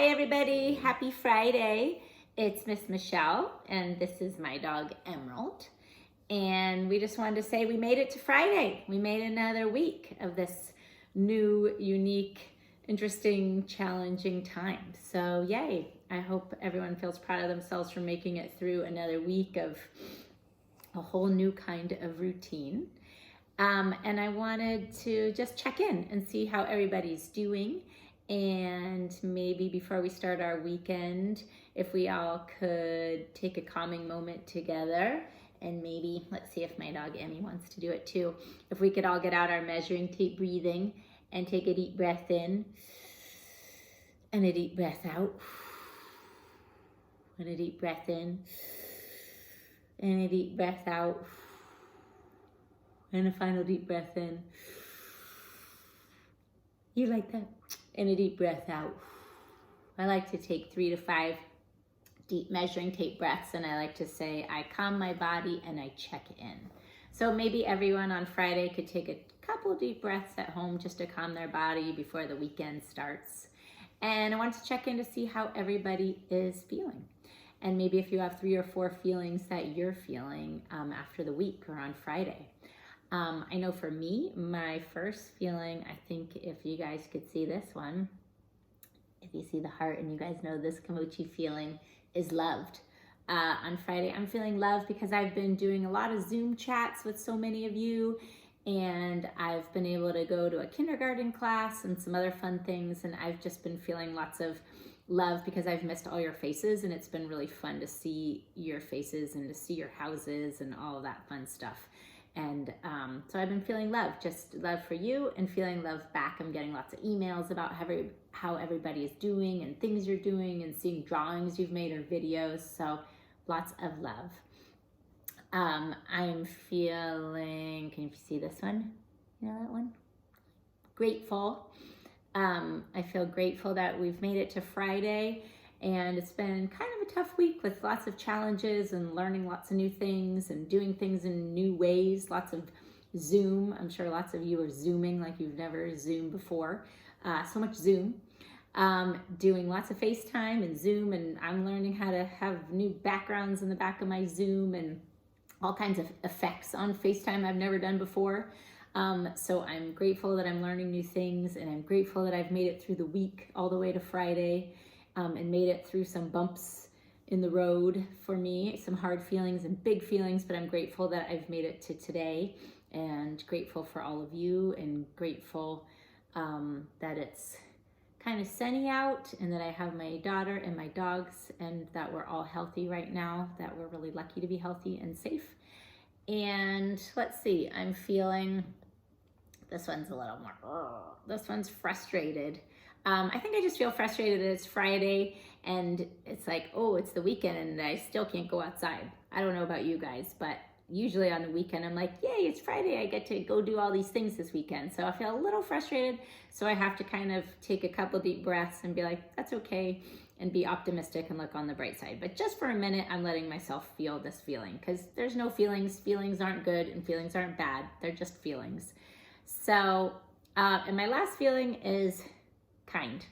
Hi everybody, happy Friday. It's Miss Michelle and this is my dog Emerald. And we just wanted to say we made it to Friday. We made another week of this new, unique, interesting, challenging time. So yay, I hope everyone feels proud of themselves for making it through another week of a whole new kind of routine. And I wanted to just check in and see how everybody's doing. And maybe before we start our weekend, if we all could take a calming moment together, and maybe, let's see if my dog Emmy wants to do it too. If we could all get out our measuring tape breathing and take a deep breath in and a deep breath out and a deep breath in and a deep breath out and a final deep breath in. You like that? And a deep breath out. I like to take 3 to 5 deep measuring tape breaths, and I like to say, I calm my body and I check in. So maybe everyone on Friday could take a couple deep breaths at home just to calm their body before the weekend starts. And I want to check in to see how everybody is feeling. And maybe if you have 3 or 4 feelings that you're feeling after the week or on Friday. I know for me, my first feeling, I think if you guys could see this one, if you see the heart and you guys know this Kimochi feeling is loved. On Friday, I'm feeling loved because I've been doing a lot of Zoom chats with so many of you, and I've been able to go to a kindergarten class and some other fun things, and I've just been feeling lots of love because I've missed all your faces, and it's been really fun to see your faces and to see your houses and all of that fun stuff. And so I've been feeling love, just love for you and feeling love back. I'm getting lots of emails about how everybody is doing and things you're doing and seeing drawings you've made or videos. So lots of love. I'm feeling, can you see this one? You know that one? Grateful. I feel grateful that we've made it to Friday. And it's been kind of a tough week with lots of challenges and learning lots of new things and doing things in new ways, lots of Zoom. I'm sure lots of you are Zooming like you've never Zoomed before. So much Zoom. Doing lots of FaceTime and Zoom, and I'm learning how to have new backgrounds in the back of my Zoom and all kinds of effects on FaceTime I've never done before. So I'm grateful that I'm learning new things, and I'm grateful that I've made it through the week all the way to Friday. And made it through some bumps in the road for me, some hard feelings and big feelings, but I'm grateful that I've made it to today, and grateful for all of you, and grateful that it's kind of sunny out, and that I have my daughter and my dogs, and that we're all healthy right now, that we're really lucky to be healthy and safe. And let's see, I'm feeling, this one's a little more, this one's frustrated. I think I just feel frustrated that it's Friday and it's like, oh, it's the weekend and I still can't go outside. I don't know about you guys, but usually on the weekend I'm like, yay, it's Friday. I get to go do all these things this weekend. So I feel a little frustrated. So I have to kind of take a couple deep breaths and be like, that's okay, and be optimistic and look on the bright side. But just for a minute, I'm letting myself feel this feeling, because there's no feelings. Feelings aren't good and feelings aren't bad. They're just feelings. So, and my last feeling is kind.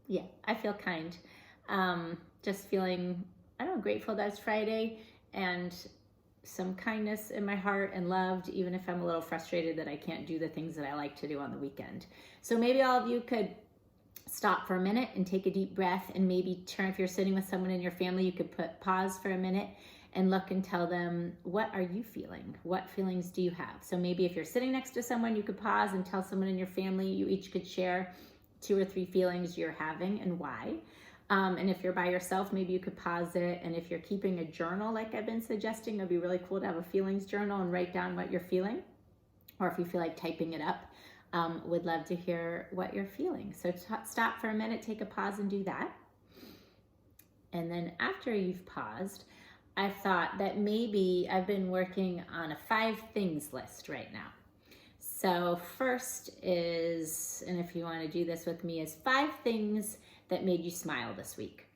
Yeah, I feel kind. Just feeling, I don't know, grateful that it's Friday, and some kindness in my heart and loved, even if I'm a little frustrated that I can't do the things that I like to do on the weekend. So maybe all of you could stop for a minute and take a deep breath, and maybe turn, if you're sitting with someone in your family, you could pause for a minute and look and tell them, what are you feeling? What feelings do you have? So maybe if you're sitting next to someone, you could pause and tell someone in your family. You each could share 2 or 3 feelings you're having and why. And if you're by yourself, maybe you could pause it. And if you're keeping a journal, like I've been suggesting, it'd be really cool to have a feelings journal and write down what you're feeling. Or if you feel like typing it up, would love to hear what you're feeling. So stop for a minute, take a pause and do that. And then after you've paused, I thought that maybe I've been working on a 5 things list right now. So first is, and if you want to do this with me, is 5 things that made you smile this week.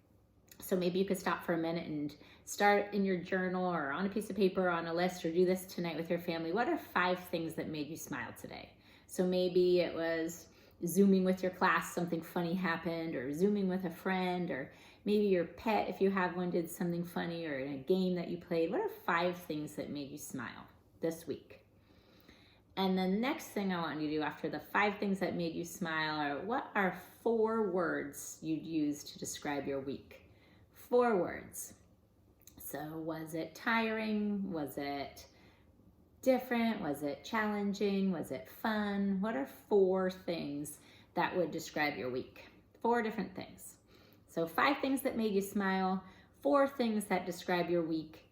So maybe you could stop for a minute and start in your journal or on a piece of paper or on a list, or do this tonight with your family. What are 5 things that made you smile today? So maybe it was Zooming with your class, something funny happened, or Zooming with a friend, or maybe your pet, if you have one, did something funny, or in a game that you played. What are 5 things that made you smile this week? And the next thing I want you to do after the 5 things that made you smile are, what are 4 words you'd use to describe your week? 4 words. So was it tiring? Was it different? Was it challenging? Was it fun? What are 4 things that would describe your week? 4 different things. So 5 things that made you smile, 4 things that describe your week,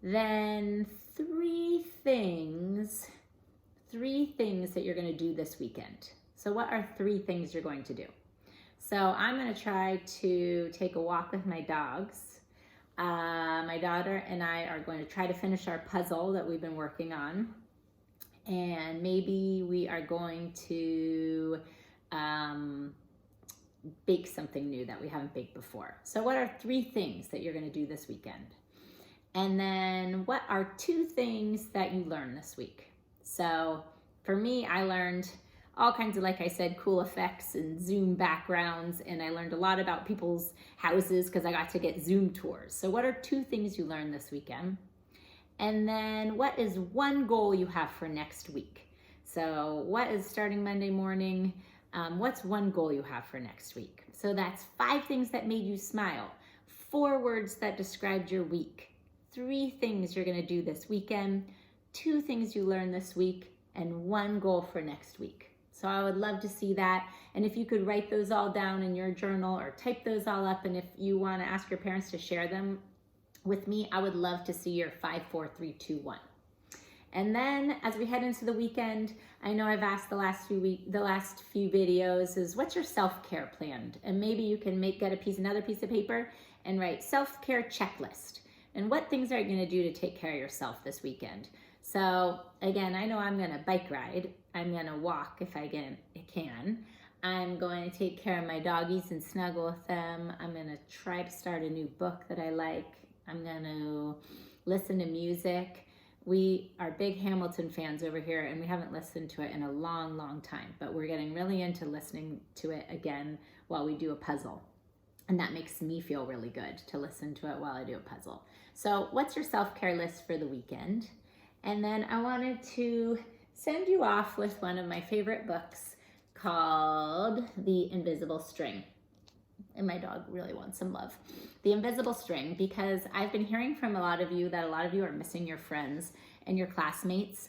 then 3 things that you're going to do this weekend. So what are 3 things you're going to do? So I'm going to try to take a walk with my dogs. My daughter and I are going to try to finish our puzzle that we've been working on. And maybe we are going to bake something new that we haven't baked before. So what are 3 things that you're going to do this weekend? And then what are 2 things that you learned this week? So for me, I learned all kinds of, like I said, cool effects and Zoom backgrounds, and I learned a lot about people's houses because I got to get Zoom tours. So what are 2 things you learned this weekend? And then what is 1 goal you have for next week? So what is starting Monday morning? What's 1 goal you have for next week? So that's 5 things that made you smile, 4 words that described your week, 3 things you're going to do this weekend, 2 things you learned this week, and 1 goal for next week. So I would love to see that. And if you could write those all down in your journal or type those all up, and if you want to ask your parents to share them with me, I would love to see your 5, 4, 3, 2, 1. And then as we head into the weekend, I know I've asked the last few videos is, what's your self-care planned? And maybe you can get another piece of paper and write self-care checklist. And what things are you going to do to take care of yourself this weekend? So again, I know I'm going to bike ride. I'm going to walk if I can. I'm going to take care of my doggies and snuggle with them. I'm going to try to start a new book that I like. I'm going to listen to music. We are big Hamilton fans over here, and we haven't listened to it in a long, long time, but we're getting really into listening to it again while we do a puzzle. And that makes me feel really good to listen to it while I do a puzzle. So what's your self-care list for the weekend? And then I wanted to send you off with one of my favorite books called The Invisible String. And my dog really wants some love. The Invisible String, because I've been hearing from a lot of you that a lot of you are missing your friends and your classmates,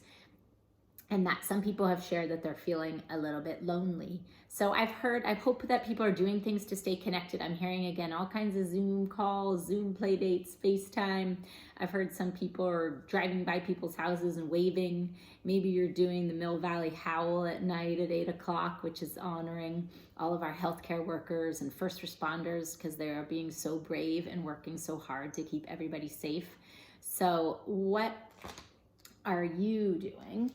and that some people have shared that they're feeling a little bit lonely. So I hope that people are doing things to stay connected. I'm hearing again all kinds of Zoom calls, Zoom play dates, FaceTime. I've heard some people are driving by people's houses and waving. Maybe you're doing the Mill Valley Howl at night at 8 o'clock, which is honoring all of our healthcare workers and first responders because they are being so brave and working so hard to keep everybody safe. So what are you doing?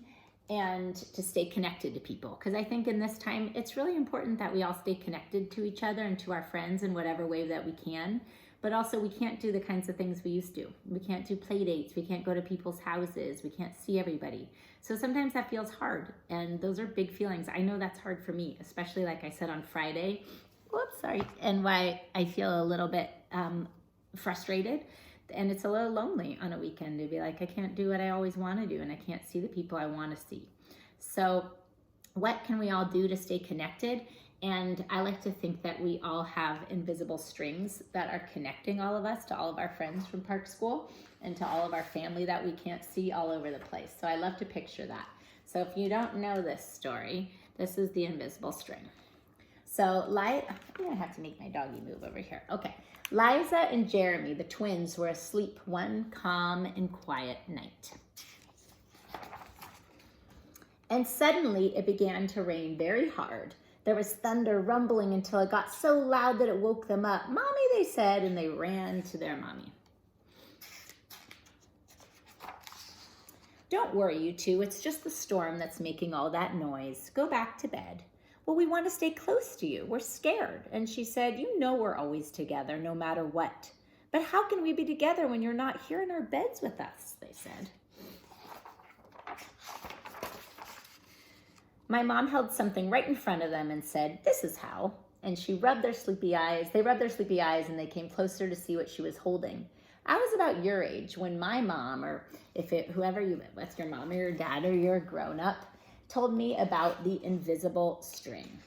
And to stay connected to people. Because I think in this time, it's really important that we all stay connected to each other and to our friends in whatever way that we can. But also we can't do the kinds of things we used to. We can't do play dates. We can't go to people's houses. We can't see everybody. So sometimes that feels hard. And those are big feelings. I know that's hard for me, especially like I said on Friday. Whoops, sorry. And why I feel a little bit frustrated. And it's a little lonely on a weekend to be like, I can't do what I always want to do and I can't see the people I want to see. So what can we all do to stay connected? And I like to think that we all have invisible strings that are connecting all of us to all of our friends from Park School and to all of our family that we can't see all over the place. So I love to picture that. So if you don't know this story, this is the invisible string. So I'm gonna have to make my doggy move over here. Okay. Liza and Jeremy, the twins, were asleep one calm and quiet night. And suddenly it began to rain very hard. There was thunder rumbling until it got so loud that it woke them up. Mommy, they said, and they ran to their mommy. Don't worry, you two. It's just the storm that's making all that noise. Go back to bed. Well, we want to stay close to you. We're scared. And she said, you know we're always together, no matter what. But how can we be together when you're not here in our beds with us, they said. My mom held something right in front of them and said, "This is how." And she rubbed their sleepy eyes. They rubbed their sleepy eyes and they came closer to see what she was holding. I was about your age when my mom, or whoever you live with, your mom or your dad or you're a grown-up, told me about the invisible string.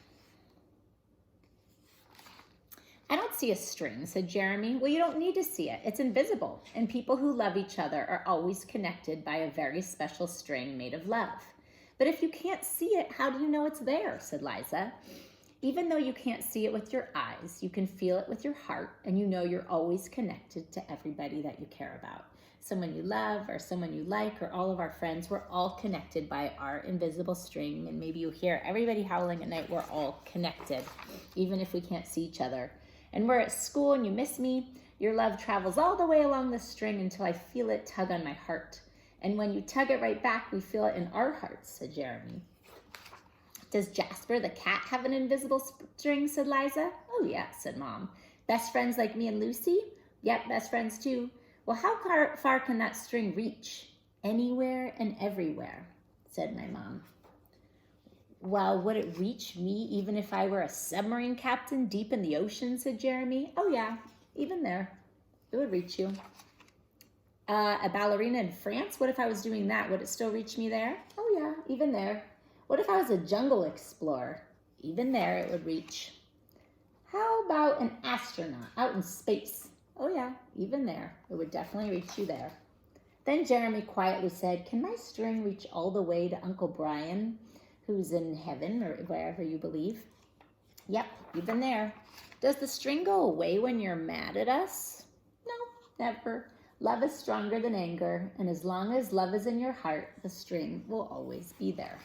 "I don't see a string," said Jeremy. "Well, you don't need to see it. It's invisible. And people who love each other are always connected by a very special string made of love." "But if you can't see it, how do you know it's there?" said Liza. "Even though you can't see it with your eyes, you can feel it with your heart, and you know you're always connected to everybody that you care about. Someone you love or someone you like or all of our friends, we're all connected by our invisible string." And maybe you hear everybody howling at night. We're all connected, even if we can't see each other. "And we're at school and you miss me. Your love travels all the way along the string until I feel it tug on my heart. And when you tug it right back, we feel it in our hearts," said Jeremy. "Does Jasper the cat have an invisible string?" said Liza. "Oh yeah," said Mom. "Best friends like me and Lucy?" "Yep, best friends too." "Well, how far can that string reach?" "Anywhere and everywhere," said my mom. "Well, would it reach me even if I were a submarine captain deep in the ocean?" said Jeremy. "Oh yeah, even there, it would reach you." A ballerina in France? What if I was doing that? Would it still reach me there?" "Oh yeah, even there." "What if I was a jungle explorer?" "Even there it would reach." "How about an astronaut out in space?" "Oh yeah, even there. It would definitely reach you there." Then Jeremy quietly said, "Can my string reach all the way to Uncle Brian, who's in heaven or wherever you believe?" "Yep, even there." "Does the string go away when you're mad at us?" "No, never. Love is stronger than anger, and as long as love is in your heart, the string will always be there.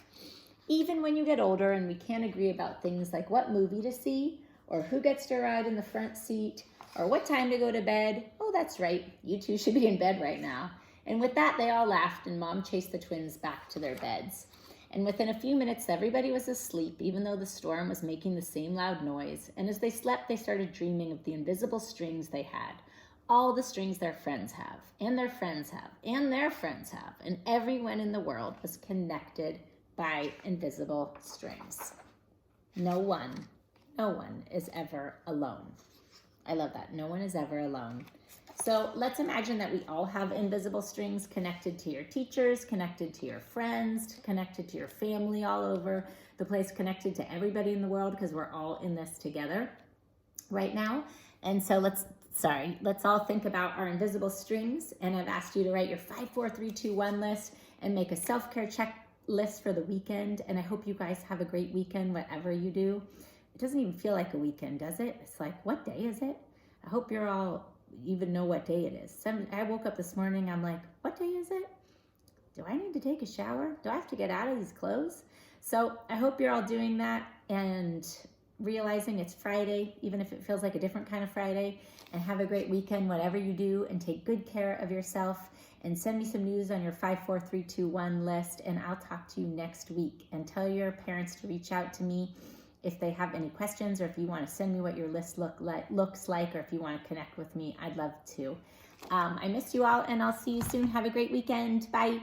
Even when you get older and we can't agree about things like what movie to see, or who gets to ride in the front seat, or what time to go to bed." "Oh, that's right. You two should be in bed right now." And with that, they all laughed, and Mom chased the twins back to their beds. And within a few minutes, everybody was asleep, even though the storm was making the same loud noise. And as they slept, they started dreaming of the invisible strings they had. All the strings their friends have, and their friends have, and their friends have, and everyone in the world was connected by invisible strings. No one is ever alone. I love that. No one is ever alone. So let's imagine that we all have invisible strings connected to your teachers, connected to your friends, connected to your family all over the place, connected to everybody in the world, because we're all in this together right now. And so let's all think about our invisible strings. And I've asked you to write your 5, 4, 3, 2, 1 list and make a self-care checklist for the weekend. And I hope you guys have a great weekend, whatever you do. It doesn't even feel like a weekend, does it? It's like, what day is it? I hope you're all even know what day it is. I woke up this morning, I'm like, what day is it? Do I need to take a shower? Do I have to get out of these clothes? So I hope you're all doing that and realizing it's Friday, even if it feels like a different kind of Friday. And have a great weekend, whatever you do, and take good care of yourself. And send me some news on your 5, 4, 3, 2, 1 list, and I'll talk to you next week. And tell your parents to reach out to me if they have any questions, or if you want to send me what your list looks like, or if you want to connect with me, I'd love to. I miss you all, and I'll see you soon. Have a great weekend. Bye.